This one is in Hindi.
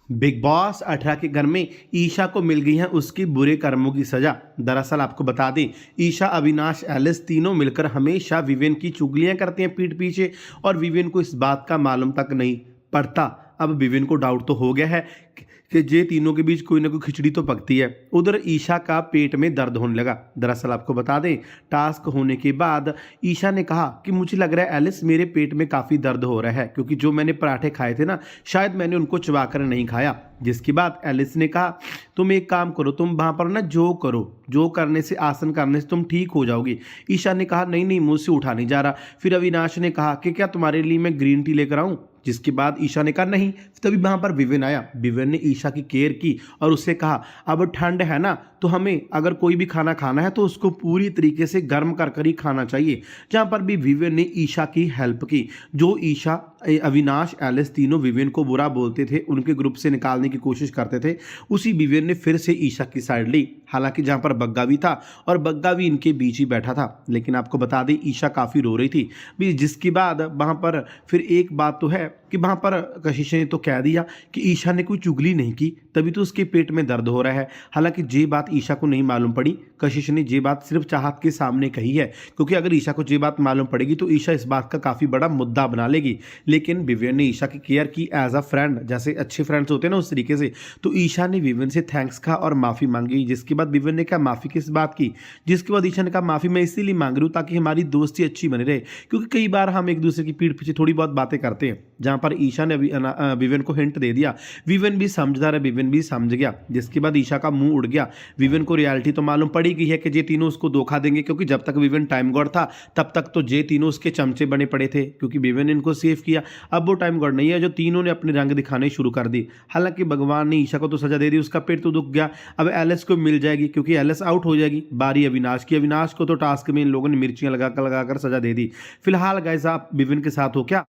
बिग बॉस 18 के घर में ईशा को मिल गई है उसकी बुरे कर्मों की सजा। दरअसल आपको बता दें, ईशा, अविनाश, एलिस तीनों मिलकर हमेशा विवेन की चुगलियां करते हैं पीठ पीछे, और विवेन को इस बात का मालूम तक नहीं पड़ता। अब विवेन को डाउट तो हो गया है कि ये तीनों के बीच कोई ना कोई खिचड़ी तो पकती है। उधर ईशा का पेट में दर्द होने लगा। दरअसल आपको बता दें, टास्क होने के बाद ईशा ने कहा कि मुझे लग रहा है एलिस, मेरे पेट में काफ़ी दर्द हो रहा है, क्योंकि जो मैंने पराठे खाए थे ना, शायद मैंने उनको चबाकर नहीं खाया। जिसके बाद एलिस ने कहा, तुम एक काम करो, तुम वहाँ पर ना जो करो, जो करने से, आसन करने से तुम ठीक हो जाओगी। ईशा ने कहा, नहीं नहीं, मुझसे उठा नहीं जा रहा। फिर अविनाश ने कहा कि क्या तुम्हारे लिए मैं ग्रीन टी लेकर आऊँ। जिसके बाद ईशा ने कहा नहीं। तभी वहां पर विवेन आया। विवेन ने ईशा की केयर की और उससे कहा, अब ठंड है ना, तो हमें अगर कोई भी खाना खाना है तो उसको पूरी तरीके से गर्म कर कर ही खाना चाहिए। जहां पर भी विवेन ने ईशा की हेल्प की। जो ईशा, अविनाश, एलिस तीनों विवेन को बुरा बोलते थे, उनके ग्रुप से निकालने की कोशिश करते थे, उसी विवेन ने फिर से ईशा की साइड ली। हालांकि जहां पर बग्गा भी था और बग्गा भी इनके बीच ही बैठा था। लेकिन आपको बता दें, ईशा काफ़ी रो रही थी भी। जिसके बाद वहां पर फिर एक बात तो है कि वहां पर कशिश ने तो कह दिया कि ईशा ने कोई चुगली नहीं की, तभी तो उसके पेट में दर्द हो रहा है। हालांकि ये बात ईशा को नहीं मालूम पड़ी। कशिश ने ये बात सिर्फ चाहत के सामने कही है, क्योंकि अगर ईशा को ये बात मालूम पड़ेगी तो ईशा इस बात का काफ़ी बड़ा मुद्दा बना लेगी। लेकिन विवेन ने ईशा की केयर की एज अ फ्रेंड, जैसे अच्छे फ्रेंड्स होते हैं ना, उस तरीके से। तो ईशा ने विवेन से थैंक्स कहा और माफ़ी मांगी। जिसके बाद विवेन ने कहा, माफ़ी किस बात की। जिसके बाद ईशा ने कहा, माफ़ी मैं इसीलिए मांग रही हूँ ताकि हमारी दोस्ती अच्छी बनी रहे, क्योंकि कई बार हम एक दूसरे की पीठ पीछे थोड़ी बहुत बातें करते हैं। जहाँ पर ईशा ने विवेन को हिंट दे दिया। विवेन भी समझदार है, विवेन भी समझ गया। जिसके बाद ईशा का मुंह उड़ गया। विवेन को रियलिटी तो मालूम पड़ी गई है कि ये तीनों उसको धोखा देंगे, क्योंकि जब तक विवेन टाइम गॉड था तब तक तो ये तीनों उसके चमचे बने पड़े थे, क्योंकि विवेन ने इनको सेव किया। अब वो टाइम गॉड नहीं है, जो तीनों ने अपने रंग दिखाने शुरू कर दी। हालांकि भगवान ने ईशा को तो सजा दे दी, उसका पेट तो दुख गया। अब एलिस को मिल जाएगी, क्योंकि एलिस आउट हो जाएगी। बारी अविनाश की। अविनाश को तो टास्क में इन लोगों ने मिर्चियां लगाकर सजा दे दी। फिलहाल गाइस, आप विवेन के साथ हो क्या?